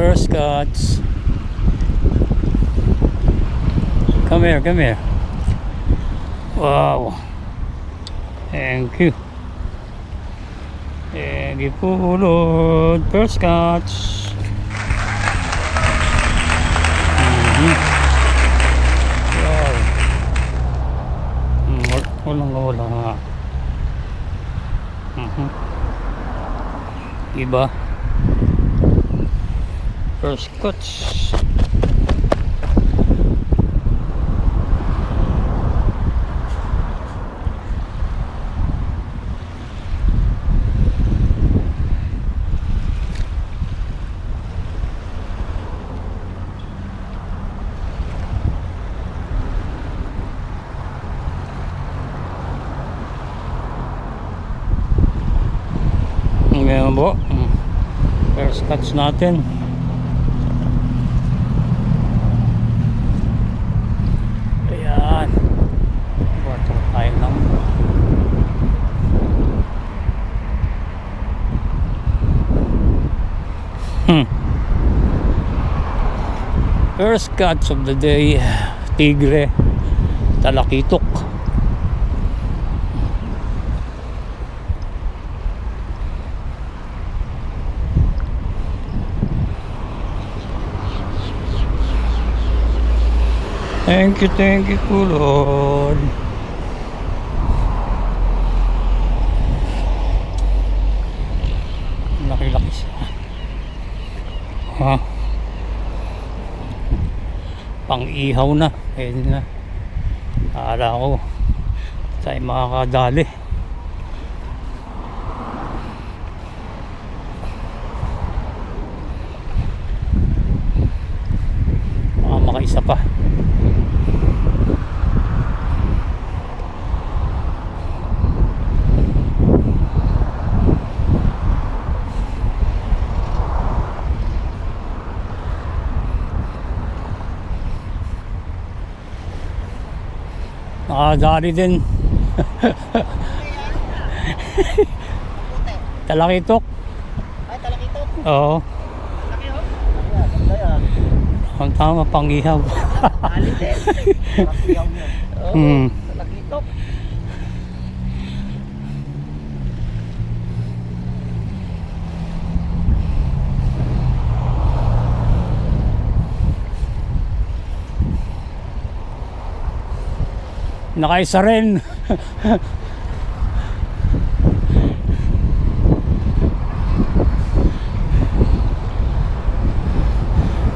First cuts. Come here, come here. Wow. Thank you. Thank you po, Lord. First cuts. Wow. Walang nga. Iba. First cuts. Ngayon po, first cuts natin. Ayan, bato tayo lang. First cuts of the day, tigre, talakitok. Thank you po, Lord. Laki-laki siya. Pang-ihaw na. Pwede na. Akala ko tayo makakadali. Makaisa pa. Nakadali din. Talakitok. Ay, talakitok? Oo. Laki ho? Ayan. Ang tama, pang-ihaw. Dali din. Talakiyaw niya. Oo, talakitok. Nakaisa rin.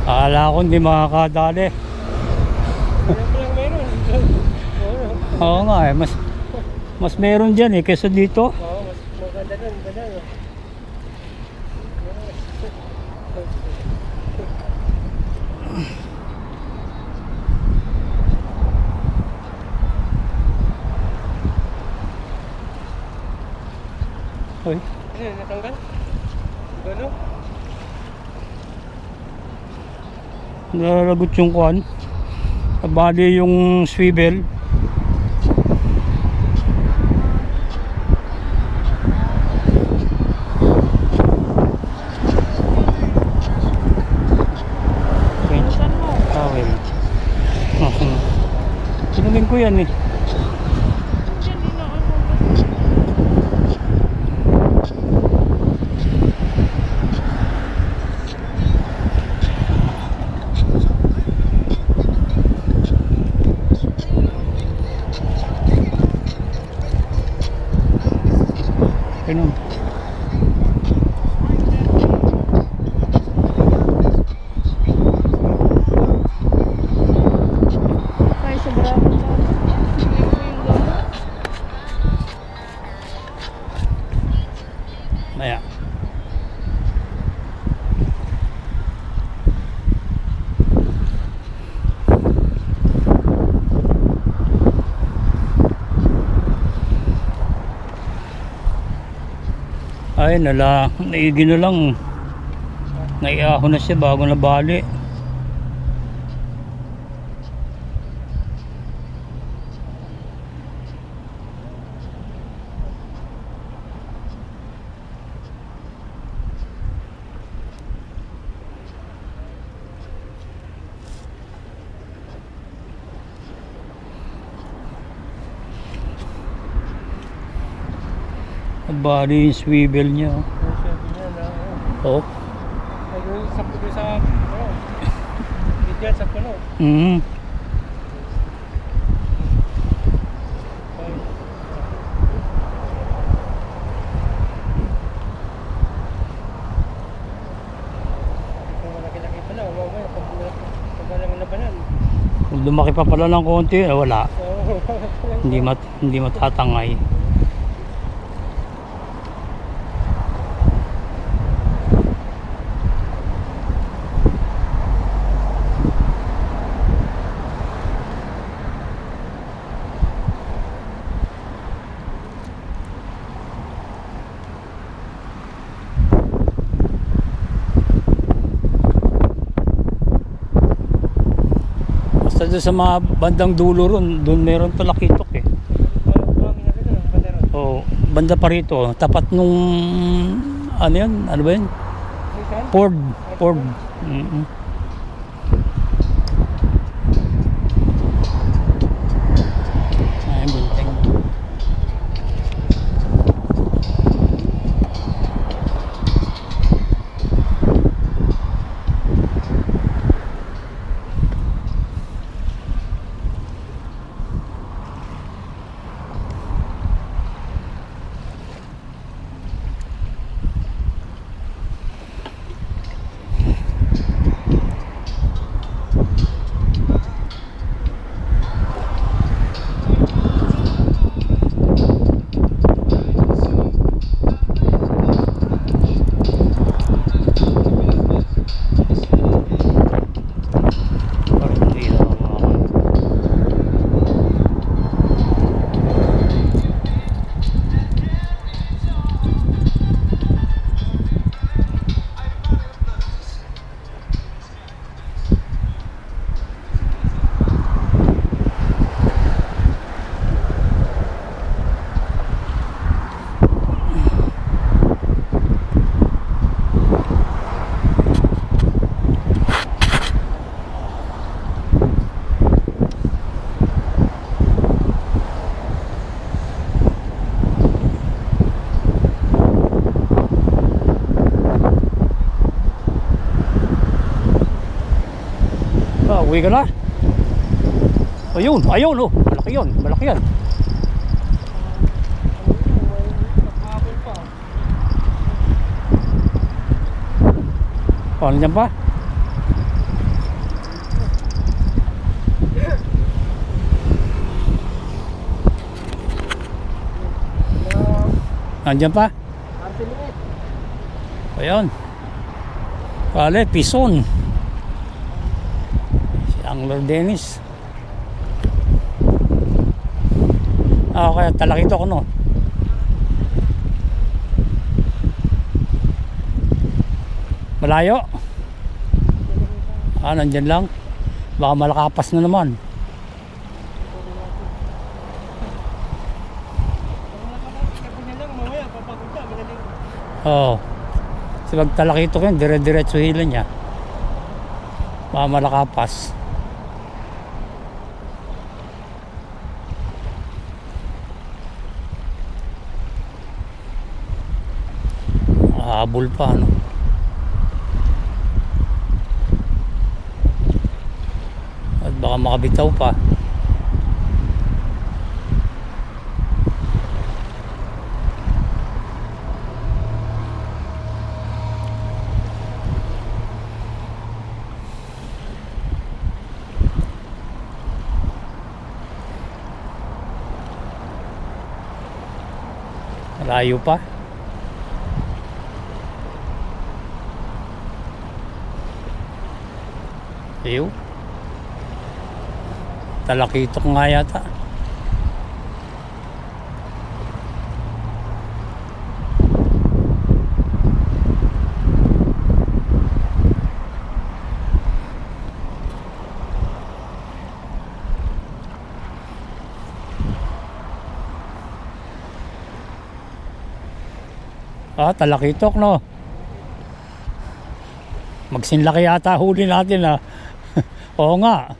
Akala ko hindi makakadali. Oo nga eh, mas meron dyan eh kaysa dito. Oo, mas maganda dun. Hoy. Natanggal? Gano? Nalagot yung kuwan. Bali yung swivel. Sinungin ko yan eh. Ganun. Ay, sobrang Maya. Ay, naigi na lang. Naiaho na siya bago nabali. Bali yung swivel niya. Yung sabi niya na, Oh. ay yung sa puno sa, bigyan sa puno. Mm. Ay, kung malaki-laki pala, mamaya, pag walang labanan. Kung lumaki pa pala ng konti, wala. Oo. Hindi matatangay. Basta doon sa mga bandang dulo ron, doon meron talakitok eh. Marami na rin ang bandaron. Oh, banda pa rito, tapat nung ano yan, ano ba yun? Minsan, Ford. Mm-mm. Ay, bunteng. Parang hindi na hawakan. Uwi ka na? Ayun, oh. Malaki yan. nakabol pa. Ano dyan pa? Nandyan pa? Artiliit. Ayun. Kale, pison. Si Angler Dennis. Kaya talakito ko no. Malayo. Nandyan lang. Baka malakapas na naman. Kapag lang, mamaya, papagod na, madaling. Oo. Kasi pag talakito ko yun, dire-diretso hila niya. Baka malakapas. Habol pa, ano. At baka makabitaw pa. Malayo pa. Ew. Talakitok nga yata. Talakitok no. Magsinlaki yata huli natin ah. Oo nga.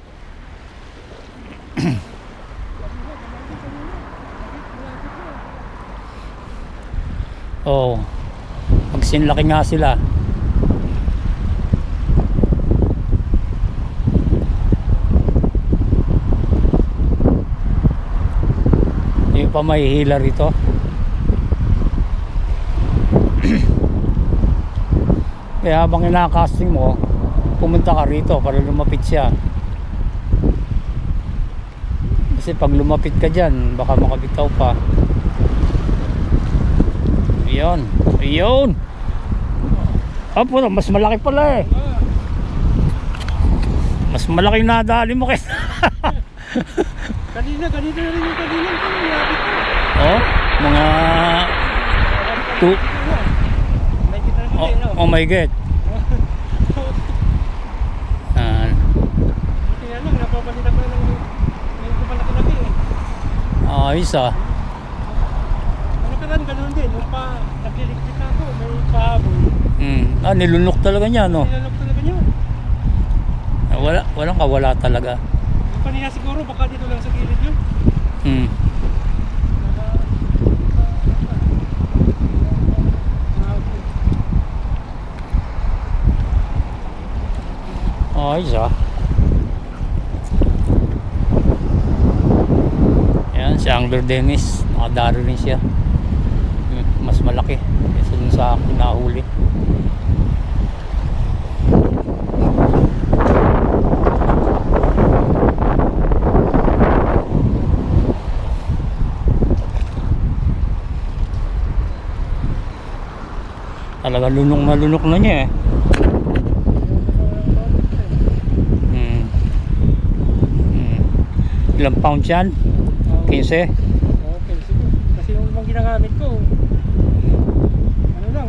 Oo. Magsinlaki nga sila. Hindi pa mahihila rito. Kaya habang ina-casting mo, pumunta ka rito para lumapit siya. Kasi pag lumapit ka dyan, baka makabitaw pa. Ayun. Ayun. Apo, mas malaki pala eh. Mas malaki nadali mo kaysa. Kanina na rin yung kanina. Nilapit ko. Oh, mga two. May kita na Oh, no? oh my god. Buti nga lang, napapalit ako ng ngayon ko malaki-laki eh. Ayos ah. Ano ka rin, ganun din. Yung pa, nagliligpit ako, may pahabol. Nilunok talaga niya, no? Nilalok talaga niya. Walang kawala talaga. Yung kanina siguro, baka dito lang sa gilid yun. Ayos ah. Ayan, si Angler Dennis. Nakadaro rin siya. Mas malaki kaysa dun sa akin nahuli. Talaga lunok na niya eh. Ilang pounds yan? 15? Okay, siguro. Kasi yung ibang ginagamit ko, ano lang,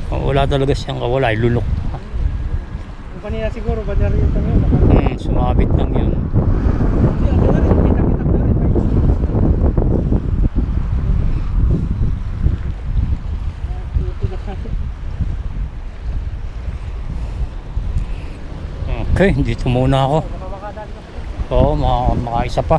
8. Wala talaga siyang kawala, lunok. Yung kanina siguro, banyan rin yung kanina. Sumabit lang yun. Hindi, ako na rin, kita-kita ko na rin. May isip. Okay, dito muna ako. Oo, makaisa pa.